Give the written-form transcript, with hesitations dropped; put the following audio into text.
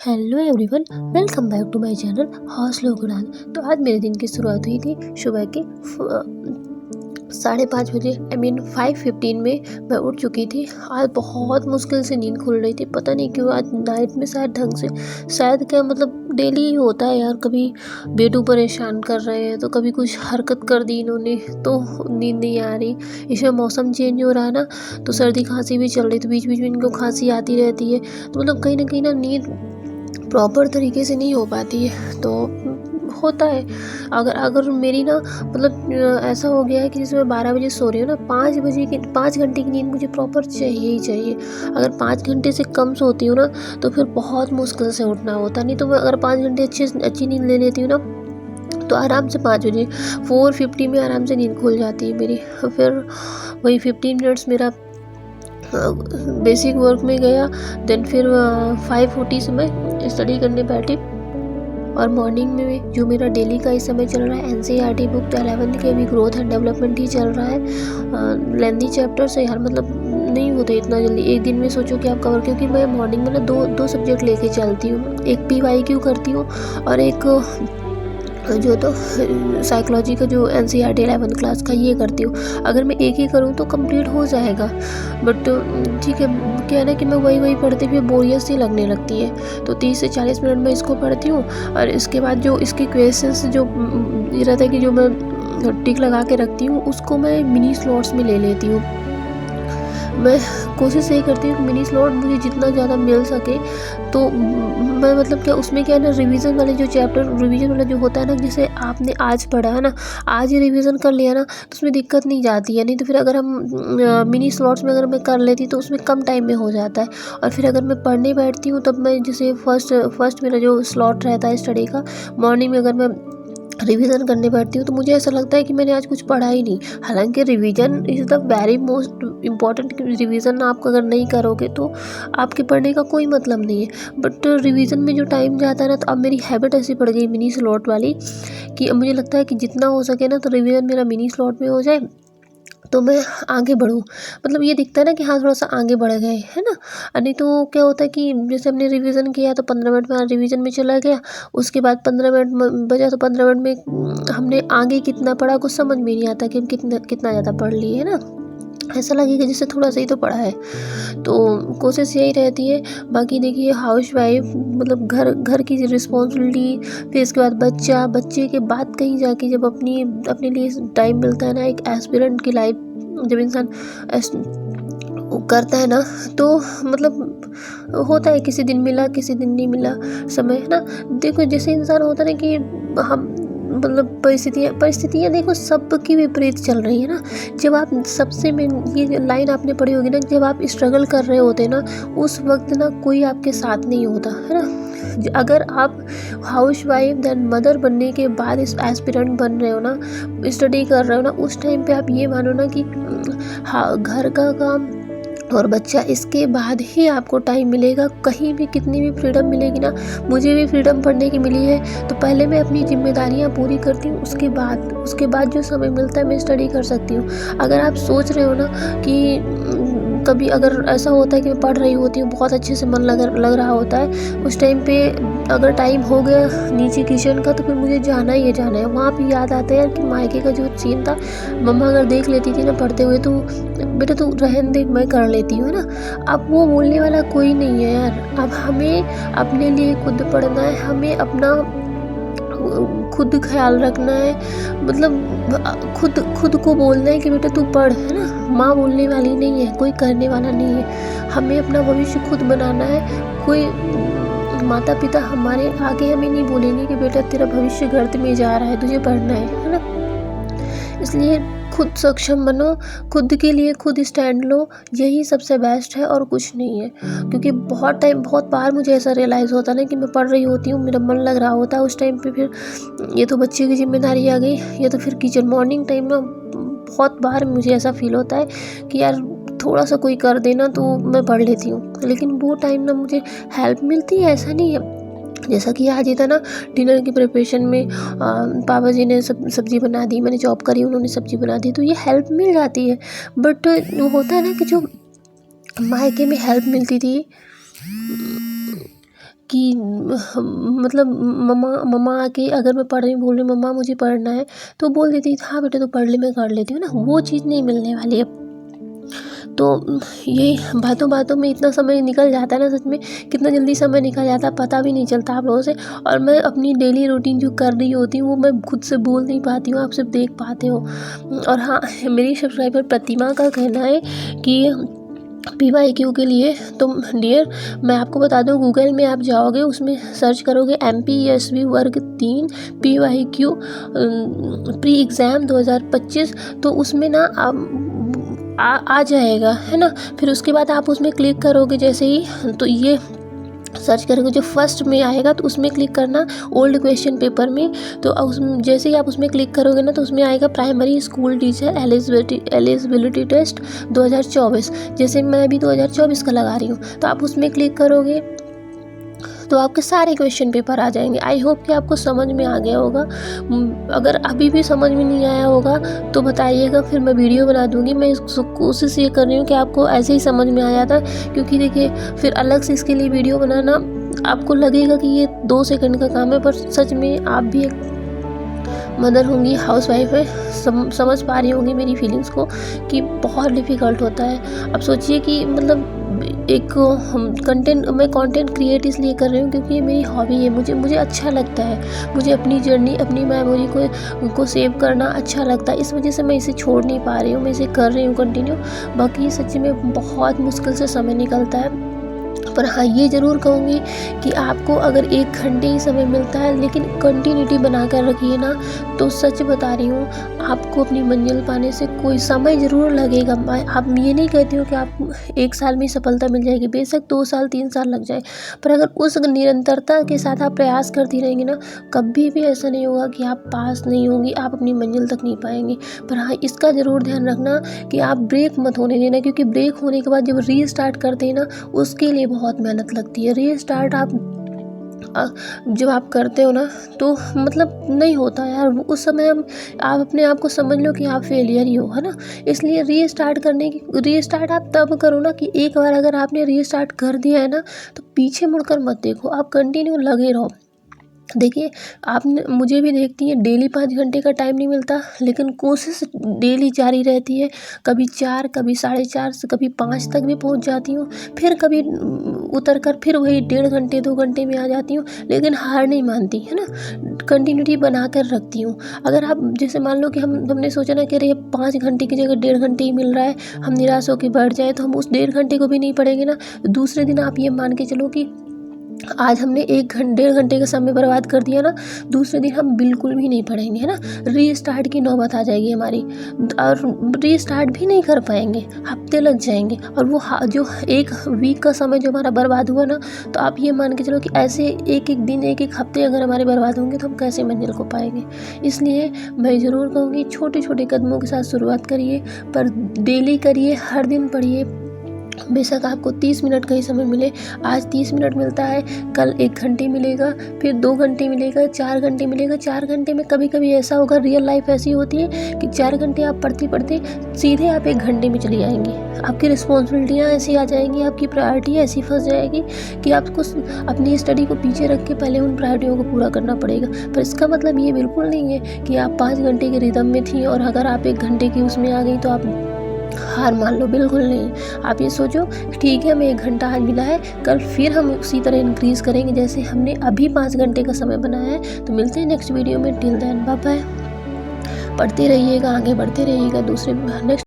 Hello everyone, welcome back to my channel Hausla Udaan. तो आज मेरे दिन की शुरुआत हुई थी सुबह के 5:30 बजे। 5:15 में मैं उठ चुकी थी। आज बहुत मुश्किल से नींद खुल रही थी, पता नहीं क्यों। आज नाइट में शायद ढंग से, शायद क्या मतलब डेली ही होता है यार, कभी बेटू परेशान कर रहे हैं तो कभी कुछ हरकत कर दी इन्होंने तो नींद नहीं आ रही। इसमें मौसम चेंज हो रहा है ना, तो सर्दी खांसी भी चल रही, तो बीच बीच में इनको खांसी आती रहती है। तो मतलब कहीं ना नींद प्रॉपर तरीके से नहीं हो पाती है। तो होता है, अगर अगर मेरी ना मतलब ऐसा हो गया है कि जैसे मैं 12 बजे सो रही हूँ ना, 5 घंटे की नींद मुझे प्रॉपर चाहिए ही चाहिए। अगर 5 घंटे से कम सोती हूँ ना तो फिर बहुत मुश्किल से उठना होता। नहीं तो मैं अगर 5 घंटे अच्छी नींद ले लेती हूँ ना तो आराम से 5 बजे 4:50 में आराम से नींद खुल जाती है मेरी। फिर वही 15 मिनट्स मेरा बेसिक वर्क में गया। देन फिर 5:40 से मैं स्टडी करने बैठी। और मॉर्निंग में जो मेरा डेली का इस समय चल रहा है NCERT बुक, तो 11th के भी ग्रोथ एंड डेवलपमेंट ही चल रहा है। लेंथी चैप्टर से यार मतलब नहीं होते इतना जल्दी एक दिन में, सोचो कि आप कवर, क्योंकि मैं मॉर्निंग में ना दो सब्जेक्ट लेके चलती हूँ। एक PYQ करती हूँ और एक जो तो साइकोलॉजी का जो NCERT 11th क्लास का ये करती हूँ। अगर मैं एक ही करूँ तो कंप्लीट हो जाएगा, बट ठीक है, क्या है ना कि मैं वही पढ़ती फिर बोरियत सी लगने लगती है। तो 30 से 40 मिनट में इसको पढ़ती हूँ और इसके बाद जो इसके क्वेश्चंस जो ये रहता है कि जो मैं टिक लगा के रखती हूँ उसको मैं मिनी स्लॉट्स में ले लेती हूँ। मैं कोशिश यही करती हूँ कि मिनी स्लॉट मुझे जितना ज़्यादा मिल सके। तो मैं मतलब क्या उसमें क्या है ना, रिवीजन वाले जो चैप्टर, रिवीजन वाला जो होता है ना, जैसे आपने आज पढ़ा है ना, आज ही रिवीजन कर लिया ना तो उसमें दिक्कत नहीं जाती है। नहीं तो फिर अगर हम मिनी स्लॉट्स में अगर मैं कर लेती तो उसमें कम टाइम में हो जाता है। और फिर अगर मैं पढ़ने बैठती हूँ तब मैं जैसे फर्स्ट मेरा जो स्लॉट रहता है स्टडी का, मॉर्निंग में अगर मैं रिवीजन करने बैठती हूँ तो मुझे ऐसा लगता है कि मैंने आज कुछ पढ़ा ही नहीं। हालांकि revision is the very most important. Revision आप अगर नहीं करोगे तो आपके पढ़ने का कोई मतलब नहीं है। बट रिवीजन में जो टाइम जाता है ना, तो अब मेरी हैबिट ऐसी पड़ गई मिनी स्लॉट वाली कि अब मुझे लगता है कि जितना हो सके ना तो रिवीजन मेरा मिनी स्लॉट में हो जाए तो मैं आगे बढ़ूँ। मतलब ये दिखता है ना कि हाँ थोड़ा सा आगे बढ़ गए, है ना। नहीं तो क्या होता है कि जैसे हमने रिवीजन किया तो 15 मिनट में रिवीजन में चला गया, उसके बाद 15 मिनट बचा तो 15 मिनट में हमने आगे कितना पढ़ा कुछ समझ में नहीं आता कि हम कितना ज़्यादा पढ़ लिए, है ना। ऐसा लगेगा जैसे थोड़ा सा ही तो पढ़ा है। तो कोशिश यही रहती है। बाकी देखिए, हाउस वाइफ मतलब घर की रिस्पॉन्सिबिलिटी, फिर इसके बाद बच्चे के बाद कहीं जाके जब अपने लिए टाइम मिलता है ना, एक एस्पिरेंट की लाइफ जब इंसान करता है ना, तो मतलब होता है किसी दिन मिला किसी दिन नहीं मिला समय, है ना। देखो जैसे इंसान होता है ना कि हम मतलब परिस्थितियाँ देखो सबकी विपरीत चल रही है ना। जब आप सबसे मेन ये लाइन आपने पढ़ी होगी ना, जब आप स्ट्रगल कर रहे होते ना उस वक्त ना कोई आपके साथ नहीं होता, है ना। अगर आप हाउस वाइफ देन मदर बनने के बाद इस एस्पिरेंट बन रहे हो ना, स्टडी कर रहे हो ना, उस टाइम पे आप ये मानो ना कि हाँ घर का काम और बच्चा, इसके बाद ही आपको टाइम मिलेगा। कहीं भी कितनी भी फ्रीडम मिलेगी ना, मुझे भी फ्रीडम पढ़ने की मिली है तो पहले मैं अपनी जिम्मेदारियां पूरी करती हूँ, उसके बाद जो समय मिलता है मैं स्टडी कर सकती हूँ। अगर आप सोच रहे हो ना कि कभी अगर ऐसा होता है कि मैं पढ़ रही होती हूँ, बहुत अच्छे से मन लग रहा होता है, उस टाइम पे अगर टाइम हो गया नीचे किचन का तो फिर मुझे जाना ही जाना है। वहाँ पे याद आता है यार कि मायके का जो सीन था, मम्मा अगर देख लेती थी ना पढ़ते हुए तो बेटा तू रहने दे, मैं कर लेती हूँ, है ना। अब वो बोलने वाला कोई नहीं है यार। अब हमें अपने लिए खुद पढ़ना है, हमें अपना खुद ख्याल रखना है। मतलब खुद को बोलना है कि बेटा तू पढ़, है ना। माँ बोलने वाली नहीं है, कोई करने वाला नहीं है। हमें अपना भविष्य खुद बनाना है। कोई माता पिता हमारे आगे हमें नहीं बोलेंगे कि बेटा तेरा भविष्य गर्त में जा रहा है, तुझे पढ़ना है ना। इसलिए खुद सक्षम बनो, खुद के लिए खुद स्टैंड लो, यही सबसे बेस्ट है और कुछ नहीं है। क्योंकि बहुत बार मुझे ऐसा रियलाइज़ होता है ना कि मैं पढ़ रही होती हूँ, मेरा मन लग रहा होता है उस टाइम पे, फिर ये तो बच्चे की जिम्मेदारी आ गई, या तो फिर किचन। मॉर्निंग टाइम ना बहुत बार मुझे ऐसा फील होता है कि यार थोड़ा सा कोई कर देना तो मैं पढ़ लेती हूँ, लेकिन वो टाइम ना मुझे हेल्प मिलती है, ऐसा नहीं है। जैसा कि आज ही था ना, डिनर की प्रिपरेशन में पापा जी ने सब्जी बना दी, मैंने जॉब करी उन्होंने सब्जी बना दी, तो ये हेल्प मिल जाती है। बट वो होता है ना कि जो मायके में हेल्प मिलती थी कि मतलब मम्मा मम्मा आके अगर मैं पढ़ रही बोल रही मम्मा मुझे पढ़ना है, तो बोल देती है हाँ बेटा तो पढ़ ले मैं कर लेती हूँ ना, वो चीज़ नहीं मिलने वाली है। तो ये बातों बातों में इतना समय निकल जाता है ना, सच में कितना जल्दी समय निकल जाता है पता भी नहीं चलता आप लोगों से। और मैं अपनी डेली रूटीन जो कर रही होती हूँ वो मैं खुद से बोल नहीं पाती हूँ, आप सिर्फ देख पाते हो। और हाँ, मेरी सब्सक्राइबर प्रतिमा का कहना है कि PYQ के लिए तो डियर मैं आपको बता दूं, गूगल में आप जाओगे उसमें सर्च करोगे MPSV वर्ग 3 PYQ प्री एग्ज़ाम 2025, तो उसमें ना आ जाएगा, है ना। फिर उसके बाद आप उसमें क्लिक करोगे जैसे ही, तो ये सर्च करोगे जो फर्स्ट में आएगा तो उसमें क्लिक करना, ओल्ड क्वेश्चन पेपर में। तो जैसे ही आप उसमें क्लिक करोगे ना तो उसमें आएगा primary school teacher eligibility test 2024। जैसे मैं अभी 2024 का लगा रही हूँ, तो आप उसमें क्लिक करोगे तो आपके सारे क्वेश्चन पेपर आ जाएंगे। आई होप कि आपको समझ में आ गया होगा। अगर अभी भी समझ में नहीं आया होगा तो बताइएगा, फिर मैं वीडियो बना दूंगी। मैं कोशिश ये कर रही हूँ कि आपको ऐसे ही समझ में आ जाता, क्योंकि देखिए फिर अलग से इसके लिए वीडियो बनाना आपको लगेगा कि ये 2 सेकंड का काम है, पर सच में आप भी एक मदर होंगी, हाउस वाइफ है, समझ पा रही होंगी मेरी फीलिंग्स को कि बहुत डिफ़िकल्ट होता है। अब सोचिए कि मतलब एक मैं कंटेंट क्रिएट इसलिए कर रही हूँ क्योंकि ये मेरी हॉबी है, मुझे अच्छा लगता है, मुझे अपनी जर्नी अपनी मेमोरी को सेव करना अच्छा लगता है। इस वजह से मैं इसे छोड़ नहीं पा रही हूँ, मैं इसे कर रही हूँ कंटिन्यू। बाकी सच्ची में बहुत मुश्किल से समय निकलता है, पर हाँ ये ज़रूर कहूँगी कि आपको अगर 1 घंटे ही समय मिलता है लेकिन कंटिन्यूटी बना कर रखिए ना, तो सच बता रही हूँ आपको अपनी मंजिल पाने से कोई समय ज़रूर लगेगा। आप ये नहीं कहती हूँ कि आप 1 साल में सफलता मिल जाएगी, बेशक 2 साल 3 साल लग जाए, पर अगर उस निरंतरता के साथ आप प्रयास करती रहेंगी ना, कभी भी ऐसा नहीं होगा कि आप पास नहीं होंगी, आप अपनी मंजिल तक नहीं पाएंगे। पर हाँ इसका ज़रूर ध्यान रखना कि आप ब्रेक मत होने देना, क्योंकि ब्रेक होने के बाद जब रीस्टार्ट करते हैं ना उसके लिए बहुत मेहनत लगती है। रीस्टार्ट आप जब आप करते हो ना तो मतलब नहीं होता यार, उस समय आप अपने आप को समझ लो कि आप फेलियर ही हो, है ना। इसलिए रीस्टार्ट आप तब करो ना कि एक बार अगर आपने रीस्टार्ट कर दिया है ना तो पीछे मुड़कर मत देखो, आप कंटिन्यू लगे रहो। देखिए आपने मुझे भी देखती हैं, डेली 5 घंटे का टाइम नहीं मिलता, लेकिन कोशिश डेली जारी रहती है। कभी 4, कभी 4:30 से कभी 5 तक भी पहुंच जाती हूँ, फिर कभी उतर कर फिर वही 1.5 घंटे 2 घंटे में आ जाती हूँ, लेकिन हार नहीं मानती, है ना। कंटिन्यूटी बना कर रखती हूँ। अगर आप जैसे मान लो कि हमने सोचा ना कि अरे 5 घंटे की जगह 1.5 घंटे ही मिल रहा है, हम निराश होकर बैठ जाए, तो हम उस 1.5 घंटे को भी नहीं पढ़ेंगे ना। दूसरे दिन आप ये मान के चलो कि आज हमने 1-1.5 घंटे का समय बर्बाद कर दिया ना, दूसरे दिन हम बिल्कुल भी नहीं पढ़ेंगे, है ना। रीस्टार्ट की नौबत आ जाएगी हमारी, और रीस्टार्ट भी नहीं कर पाएंगे, हफ्ते लग जाएंगे। और वो जो 1 वीक का समय जो हमारा बर्बाद हुआ ना, तो आप ये मान के चलो कि ऐसे एक-एक दिन 1-1 हफ्ते अगर हमारे बर्बाद होंगे तो हम कैसे मंजिल को पाएंगे। इसलिए मैं ज़रूर कहूँगी छोटे-छोटे कदमों के साथ शुरुआत करिए, पर डेली करिए, हर दिन पढ़िए। बेशक आपको 30 मिनट का ही समय मिले, आज 30 मिनट मिलता है, कल 1 घंटे मिलेगा, फिर 2 घंटे मिलेगा, 4 घंटे मिलेगा। 4 घंटे में कभी कभी ऐसा होगा, रियल लाइफ ऐसी होती है कि 4 घंटे आप पढ़ते पढ़ते सीधे आप 1 घंटे में चली जाएंगी। आपकी रिस्पॉन्सिबिलिटियाँ ऐसी आ जाएंगी, आपकी प्रायोरिटी ऐसी फंस जाएगी कि आपको अपनी स्टडी को पीछे रख के पहले उन प्रायोरिटियों को पूरा करना पड़ेगा। पर इसका मतलब ये बिल्कुल नहीं है कि आप 5 घंटे के रिदम में थी और अगर आप 1 घंटे की उसमें आ गई तो आप हार मान लो, बिल्कुल नहीं। आप ये सोचो ठीक है हमें 1 घंटा आज मिला है, कल फिर हम उसी तरह इंक्रीज़ करेंगे जैसे हमने अभी 5 घंटे का समय बनाया है। तो मिलते हैं नेक्स्ट वीडियो में, टिल देन बाय बाय। पढ़ते रहिएगा, आगे बढ़ते रहिएगा, दूसरे नेक्स्ट